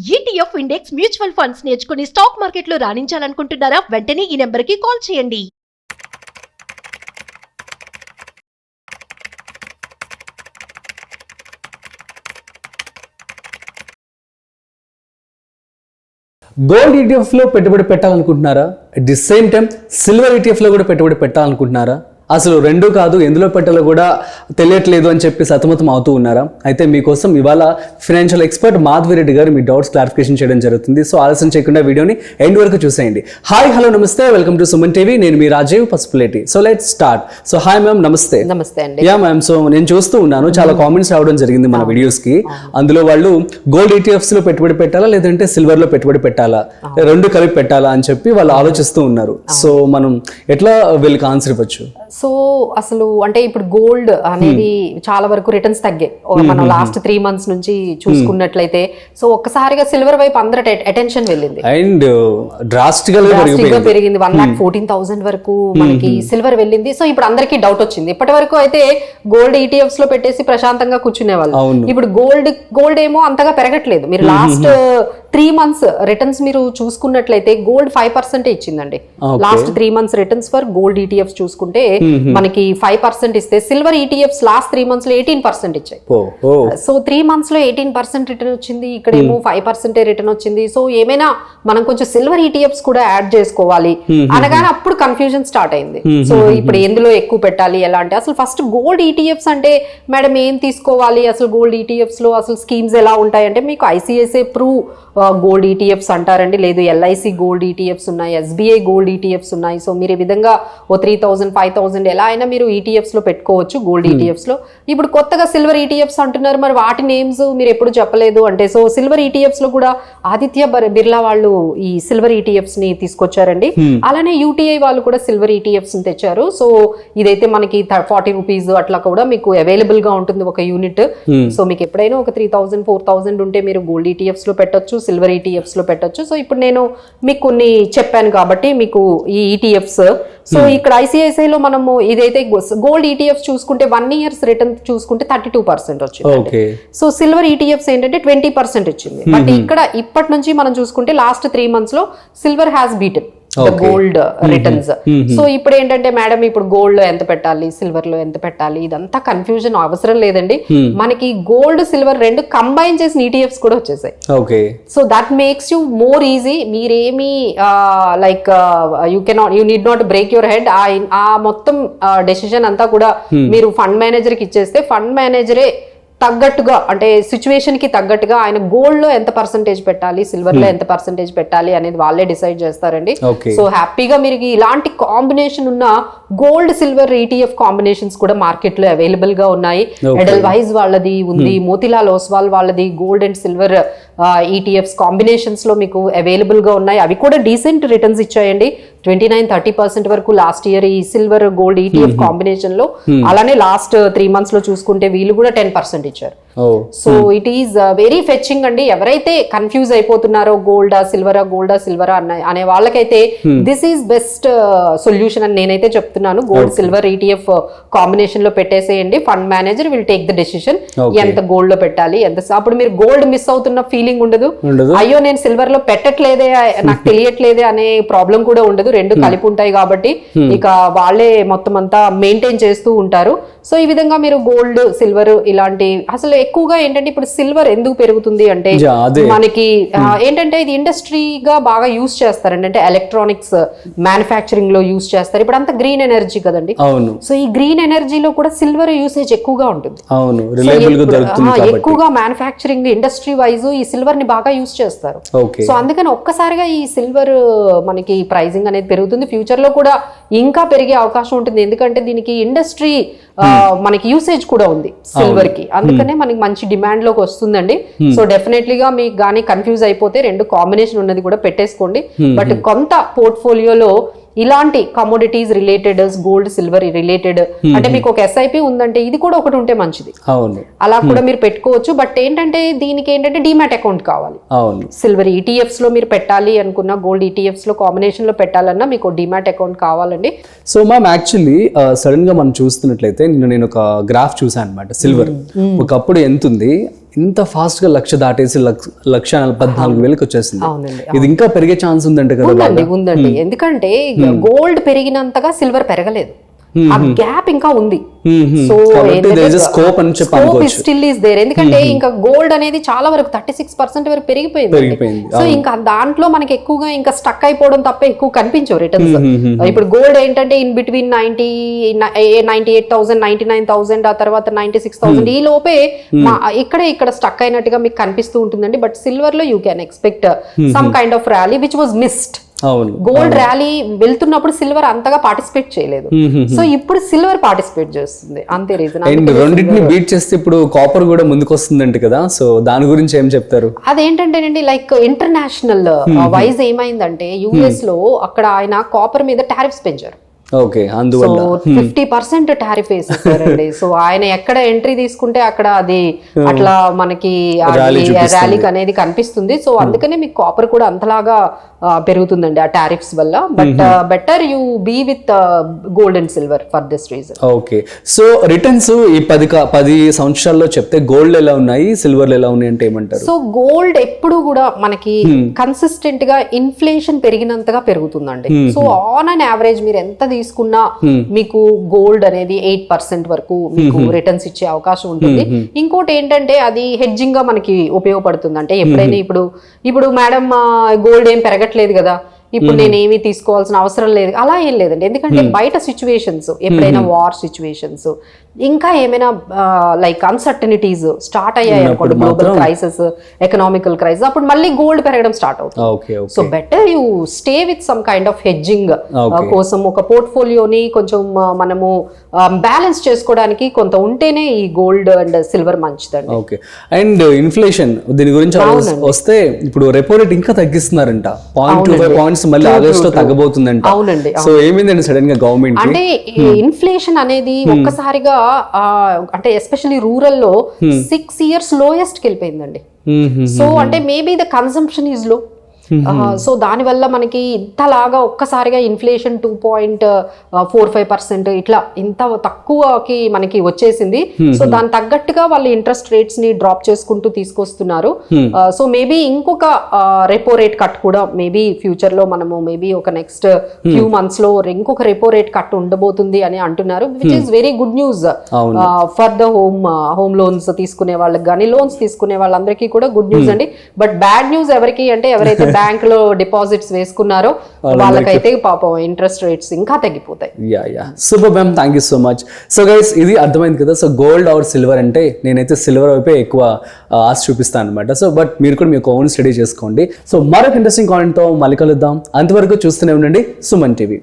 ETF index mutual funds నేర్చుకుని stock మార్కెట్లో రాణించాలనుకుంటున్నారా? వెంటనే ఈ నెంబర్కి కాల్ చేయండి. గోల్డ్ ETF లో పెట్టుబడి పెట్టాలనుకుంటున్నారా? At the same time silver ETF లో కూడా పెట్టుబడి పెట్టాలనుకుంటున్నారా? అసలు రెండూ కాదు, ఎందులో పెట్టాలో కూడా తెలియట్లేదు అని చెప్పి సతమతం అవుతూ ఉన్నారా? అయితే మీకోసం ఇవాళ ఫైనాన్షియల్ ఎక్స్పర్ట్ మాధవి రెడ్డి గారు మీ డౌట్స్ క్లారిఫికేషన్ చేయడం జరుగుతుంది. సో ఆలస్యం చేయకుండా వీడియోని ఎండ్ వరకు చూసేయండి. Hi, hello, namaste, welcome to Suman TV. నేను మీ Rajeev Pasupuleti. So let's start. So hi ma'am, namaste. Namaste అండి. యా మ్యామ్, సో నేను చూస్తూ ఉన్నాను చాలా కామెంట్స్ రావడం జరిగింది మన వీడియోస్ కి. అందులో వాళ్ళు గోల్డ్ ETFs లో పెట్టుబడి పెట్టాలా లేదంటే సిల్వర్ లో పెట్టుబడి పెట్టాలా, రెండు కలిపి పెట్టాలా అని చెప్పి వాళ్ళు ఆలోచిస్తూ ఉన్నారు. సో మనం ఎట్లా వీళ్ళకి ఆన్సర్ ఇవ్వచ్చు? సో అసలు అంటే ఇప్పుడు గోల్డ్ అనేది చాలా వరకు రిటర్న్స్ తగ్గాయి మనం లాస్ట్ 3 months నుంచి చూసుకున్నట్లయితే. సో ఒక్కసారిగా సిల్వర్ వైపు అందరూ అటెన్షన్ వెళ్ళింది అండ్ డ్రాస్టిక్ గా పెరిగింది. 1,14,000 వరకు మనకి సిల్వర్ వెళ్ళింది. సో ఇప్పుడు అందరికీ డౌట్ వచ్చింది. ఇప్పటి వరకు అయితే గోల్డ్ ETFs లో పెట్టేసి ప్రశాంతంగా కూర్చునే వాళ్ళు. ఇప్పుడు గోల్డ్ ఏమో అంతగా పెరగట్లేదు. మీరు లాస్ట్ 3 months రిటర్న్స్ మీరు చూసుకున్నట్లయితే గోల్డ్ 5% ఇచ్చిందండి. Last 3 months returns for gold ETFs చూసుకుంటే మనకి 5% ఇస్తే సిల్వర్ ETFs లాస్ట్ 3 months లో 18% ఇచ్చాయి. సో 3 months లో 18% రిటర్న్ వచ్చింది. ఇక్కడేమో 5% రిటర్న్ వచ్చింది. సో ఏమైనా మనం కొంచెం సిల్వర్ ETFs కూడా యాడ్ చేసుకోవాలి అనగానే అప్పుడు కన్ఫ్యూజన్ స్టార్ట్ అయింది. సో ఇప్పుడు ఎందులో ఎక్కువ పెట్టాలి, ఎలా అంటే అసలు ఫస్ట్ గోల్డ్ ETFs అంటే మేడం ఏం తీసుకోవాలి, అసలు గోల్డ్ ETFs లో అసలు స్కీమ్స్ ఎలా ఉంటాయి అంటే మీకు ICICI Pru గోల్డ్ ETFs అంటారండి, లేదు LIC గోల్డ్ ETFs ఉన్నాయి, SBI గోల్డ్ ETFs ఉన్నాయి. సో మీరు ఈ విధంగా 3,000 5,000 ఎలా అయినా మీరు ETFs లో పెట్టుకోవచ్చు గోల్డ్ ETFs లో. ఇప్పుడు కొత్తగా సిల్వర్ ETFs అంటున్నారు, మరి వాటి నేమ్స్ మీరు ఎప్పుడు చెప్పలేదు అంటే. సో సిల్వర్ ETFs లో కూడా ఆదిత్య బిర్లా వాళ్ళు ఈ సిల్వర్ ETFs ని తీసుకొచ్చారండి. అలానే UTI వాళ్ళు కూడా సిల్వర్ ETFs ని తెచ్చారు. సో ఇదైతే మనకి 40 రూపీస్ అట్లా కూడా మీకు అవైలబుల్ గా ఉంటుంది ఒక యూనిట్. సో మీకు ఎప్పుడైనా ఒక 3,000 4,000 ఉంటే మీరు గోల్డ్ ETFs లో పెట్టొచ్చు, సిల్వర్ ETFs లో పెట్టొచ్చు. సో ఇప్పుడు నేను మీకు కొన్ని చెప్పాను కాబట్టి మీకు ఈ ETFs. సో ఇక్కడ ICICI లో మనము ఇదైతే గోల్డ్ ETFs చూసుకుంటే 1 years రిటర్న్ చూసుకుంటే 32% వచ్చింది. సో సిల్వర్ ETFs ఏంటంటే 20% ఇచ్చింది. బట్ ఇక్కడ ఇప్పటి నుంచి మనం చూసుకుంటే లాస్ట్ 3 months లో silver has beaten gold returns. So ఇప్పుడు ఏంటంటే మేడం ఇప్పుడు గోల్డ్ లో ఎంత పెట్టాలి, సిల్వర్ లో ఎంత పెట్టాలి, ఇదంతా కన్ఫ్యూజన్ అవసరం లేదండి. మనకి గోల్డ్ సిల్వర్ రెండు కంబైన్ చేసిన ETFs కూడా వచ్చేసాయి. So that makes you more easy. మీరేమి like you need not break your head. ఆ మొత్తం డెసిషన్ అంతా కూడా మీరు ఫండ్ మేనేజర్ కి ఇచ్చేస్తే ఫండ్ మేనేజరే తగ్గట్టుగా అంటే సిచ్యువేషన్ కి తగ్గట్టుగా ఆయన గోల్డ్ లో ఎంత పర్సంటేజ్ పెట్టాలి, సిల్వర్ లో ఎంత పర్సంటేజ్ పెట్టాలి అనేది వాళ్ళే డిసైడ్ చేస్తారండి. సో హ్యాపీగా మీరు ఇలాంటి కాంబినేషన్ ఉన్న గోల్డ్ సిల్వర్ ETF కాంబినేషన్స్ కూడా మార్కెట్ లో అవైలబుల్ గా ఉన్నాయి. ఎడల్వైజ్ వాళ్ళది ఉంది, మోతిలాల్ ఓస్వాల్ వాళ్ళది gold and silver ETFs combinations లో మీకు అవైలబుల్ గా ఉన్నాయి. అవి కూడా డీసెంట్ రిటర్న్స్ ఇచ్చాయండి. 29-30% వరకు లాస్ట్ ఇయర్ ఈ సిల్వర్ గోల్డ్ ETF కాంబినేషన్ లో. అలానే లాస్ట్ 3 months లో చూసుకుంటే వీళ్ళు కూడా 10% ఇచ్చారు. So it is very fetching అండి. ఎవరైతే కన్ఫ్యూజ్ అయిపోతున్నారో గోల్డా సిల్వరా అనే వాళ్ళకైతే దిస్ ఈస్ బెస్ట్ సొల్యూషన్ అని నేనైతే చెప్తున్నాను. గోల్డ్ సిల్వర్ ETF కాంబినేషన్ లో పెట్టేసేయండి. Fund manager will take the decision ఎంత గోల్డ్ లో పెట్టాలి, ఎంత. అప్పుడు మీరు గోల్డ్ మిస్ అవుతున్న ఫీలింగ్ ఉండదు. అయ్యో నేను సిల్వర్ లో పెట్టట్లేదే, నాకు తెలియట్లేదే అనే ప్రాబ్లం కూడా ఉండదు. రెండు కలిపి ఉంటాయి కాబట్టి ఇక వాళ్ళే మొత్తం అంతా మెయింటైన్ చేస్తూ ఉంటారు. సో ఈ విధంగా మీరు గోల్డ్ సిల్వర్ ఇలాంటి అసలు ఎక్కువగా ఏంటంటే ఇప్పుడు సిల్వర్ ఎందుకు పెరుగుతుంది అంటే మనకి ఏంటంటే ఇది ఇండస్ట్రీగా బాగా యూజ్ చేస్తారండి. అంటే ఎలక్ట్రానిక్స్ మ్యానుఫ్యాక్చరింగ్ లో యూజ్ చేస్తారు. ఇప్పుడు అంతా గ్రీన్ ఎనర్జీ కదండి. సో ఈ గ్రీన్ ఎనర్జీలో కూడా సిల్వర్ యూసేజ్ ఎక్కువగా ఉంటుంది. ఎక్కువగా మ్యానుఫ్యాక్చరింగ్ ఇండస్ట్రీ వైజ్ ఈ సిల్వర్ ని బాగా యూజ్ చేస్తారు. సో అందుకని ఒక్కసారిగా ఈ సిల్వర్ మనకి ప్రైజింగ్ అనేది పెరుగుతుంది. ఫ్యూచర్ లో కూడా ఇంకా పెరిగే అవకాశం ఉంటుంది. ఎందుకంటే దీనికి ఇండస్ట్రీ మనకి యూసేజ్ కూడా ఉంది సిల్వర్ కి. అందుకనే మనకి మంచి డిమాండ్ లోకి వస్తుందండి. సో డెఫినెట్లీగా మీకు గానీ కన్ఫ్యూజ్ అయిపోతే రెండు కాంబినేషన్ ఉన్నది కూడా పెట్టేసుకోండి. బట్ కొంత పోర్ట్ఫోలియోలో ఇలాంటి commodities related gold silver related అంటే మీకు ఒక SIP ఉందంటే ఇది కూడా ఒకటి ఉంటే మంచిది. అలా కూడా మీరు పెట్టుకోవచ్చు. బట్ ఏంటంటే దీనికి ఏంటంటే డిమాట్ అకౌంట్ కావాలి. సిల్వర్ ETFs లో మీరు పెట్టాలి అనుకున్న గోల్డ్ ETFs లో కాంబినేషన్ లో పెట్టాలన్నా మీకు డిమాట్ అకౌంట్ కావాలండి. సో మ్యామ్ యాక్చువల్లీ సడన్ గా మనం చూస్తున్నట్లయితే నేను ఒక గ్రాఫ్ చూసాను అనమాట. సిల్వర్ ఒకప్పుడు ఎంత ఉంది, ఇంత ఫాస్ట్ గా 1,00,000 దాటేసి 1,14,000 వచ్చేసింది. అవునండి. ఇది ఇంకా పెరిగే ఛాన్స్ ఉందంటే కదా ఉందండి. ఎందుకంటే గోల్డ్ పెరిగినంతగా సిల్వర్ పెరగలేదు, ఆ గ్యాప్ ఇంకా ఉంది. సో స్కోప్ అని స్టిల్ ఈస్ దేర్. ఎందుకంటే ఇంకా గోల్డ్ అనేది చాలా వరకు 36% వరకు పెరిగిపోయింది. సో ఇంకా దాంట్లో మనకి ఎక్కువగా ఇంకా స్టక్ అయిపోవడం తప్ప ఎక్కువ కనిపించవు రిటర్న్స్. ఇప్పుడు గోల్డ్ ఏంటంటే ఇన్ బిట్వీన్ 98,000 99,000 ఆ తర్వాత 96,000 ఈ లోపే ఇక్కడ స్టక్ అయినట్టుగా మీకు కనిపిస్తూ ఉంటుందండి. బట్ సిల్వర్ లో you can expect some kind of rally which was missed. Gold rally వెళ్తున్నప్పుడు సిల్వర్ అంతగా పార్టిసిపేట్ చేయలేదు. సో ఇప్పుడు సిల్వర్ పార్టిసిపేట్ చేస్తుంది, అంతే రీజన్. అండ్ రెండింటిని బీట్ చేస్తే ఇప్పుడు కాపర్ కూడా ముందుకు వస్తుందంట కదా, సో దాని గురించి ఏం చెప్తారు? అదేంటంటేనండి, లైక్ ఇంటర్నేషనల్ వైజ్ ఏమైందంటే యుఎస్ లో అక్కడ ఆయన కాపర్ మీద టారిఫ్స్ పెంచారు. ఓకే, అందువల్ల 50% టారిఫ్ వేసేసారండి. సో ఆయన ఎక్కడ ఎంట్రీ తీసుకుంటే అక్కడ అది అట్లా మనకి ర్యాలీకి అనేది కనిపిస్తుంది. సో అందుకనే మీకు కాపర్ కూడా అంతలాగా పెరుగుతుందండి ఆ టారిఫ్స్ వల్ల. But better you be with gold and silver for this reason. Okay, so returns ఈ 10 సంవత్సరాల్లో చెప్తే గోల్డ్ ఎలా ఉన్నాయి, సిల్వర్ ఎలా ఉన్నాయి అంటే ఏమంటారు? సో గోల్డ్ ఎప్పుడు కూడా మనకి కన్సిస్టెంట్ గా ఇన్ఫ్లేషన్ పెరిగినంతగా పెరుగుతుందండి. సో ఆన్ అండ్ యావరేజ్ మీరు ఎంత తీసుకున్నా మీకు గోల్డ్ అనేది 8% వరకు మీకు రిటర్న్స్ ఇచ్చే అవకాశం ఉంటుంది. ఇంకోటి ఏంటంటే అది హెడ్జింగ్ గా మనకి ఉపయోగపడుతుంది. అంటే ఎప్పుడైనా ఇప్పుడు మేడం గోల్డ్ ఏం పెరగట్లేదు కదా, ఇప్పుడు నేను ఏమీ తీసుకోవాల్సిన అవసరం లేదు, అలా ఏం లేదండి. ఎందుకంటే బయట సిచ్యువేషన్స్, ఎప్పుడైనా వార్ సిచ్యువేషన్స్, ఇంకా ఏమైనా లైక్ అన్సర్టనిటీస్ స్టార్ట్ అయ్యాయి అనుకోండి, గ్లోబల్ క్రైసిస్, ఎకనామికల్ క్రైసిస్, అప్పుడు మళ్ళీ గోల్డ్ పెరగడం స్టార్ట్ అవుతుంది. So better you stay with some kind of hedging కోసం ఒక పోర్ట్ఫోలియోని కొంచెం మనము బ్యాలెన్స్ చేసుకోవడానికి కొంత ఉంటేనే ఈ గోల్డ్ అండ్ సిల్వర్ మంచిదండి. ఓకే, అండ్ ఇన్ఫ్లేషన్ దీని గురించి వస్తే ఇప్పుడు రెపో రేట్ ఇంకా తగ్గిస్తున్నారంట, 0.25 పాయింట్స్ మళ్ళీ ఆగస్ట్ లో తగ్గబోతుందంట. అవునండి. సో ఏమైందండి సడన్ గా గవర్నమెంట్ అంటే ఇన్ఫ్లేషన్ అనేది ఒక్కసారిగా అంటే ఎస్పెషల్లీ రూరల్ లో 6 years లోయెస్ట్ కి వెళ్ళిపోయిందండి. సో అంటే maybe the consumption is low. So దానివల్ల మనకి ఇంతలాగా ఒక్కసారిగా ఇన్ఫ్లేషన్ 2.45% ఇట్లా ఇంత తక్కువకి మనకి వచ్చేసింది. సో దాని తగ్గట్టుగా వాళ్ళు ఇంట్రెస్ట్ రేట్స్ ని డ్రాప్ చేసుకుంటూ తీసుకొస్తున్నారు. సో మేబీ ఇంకొక రెపో రేట్ కట్ కూడా మేబీ ఫ్యూచర్ లో మనము మేబీ ఒక నెక్స్ట్ ఫ్యూ మంత్స్ లో ఇంకొక రెపో రేట్ కట్ ఉండబోతుంది అని అంటున్నారు, which is very good news for the home loans తీసుకునే వాళ్ళకి కానీ లోన్స్ తీసుకునే వాళ్ళందరికీ కూడా గుడ్ న్యూస్ అండి. బట్ బ్యాడ్ న్యూస్ ఎవరికి అంటే ఎవరైతే బ్యాంక్ లో డిపాజిట్స్ వేసుకున్నారో వాళ్ళకైతే పాపం ఇంట్రెస్ట్ రేట్స్ ఇంకా తగ్గిపోతాయి. Super ma'am, thank you so much. So guys ఇది అర్థమైంది కదా. సో గోల్డ్ ఆర్ సిల్వర్ అంటే నేనైతే సిల్వర్ వైపే ఎక్కువ ఆశ చూపిస్తాను అనమాట. సో బట్ మీరు కూడా మీకు ఓన్ స్టడీ చేసుకోండి. సో మరొక ఇంట్రెస్టింగ్ కాంటెంట్ తో మళ్ళీ కలుద్దాం. అంతవరకు చూస్తూనే ఉండండి సుమన్ టీవీ.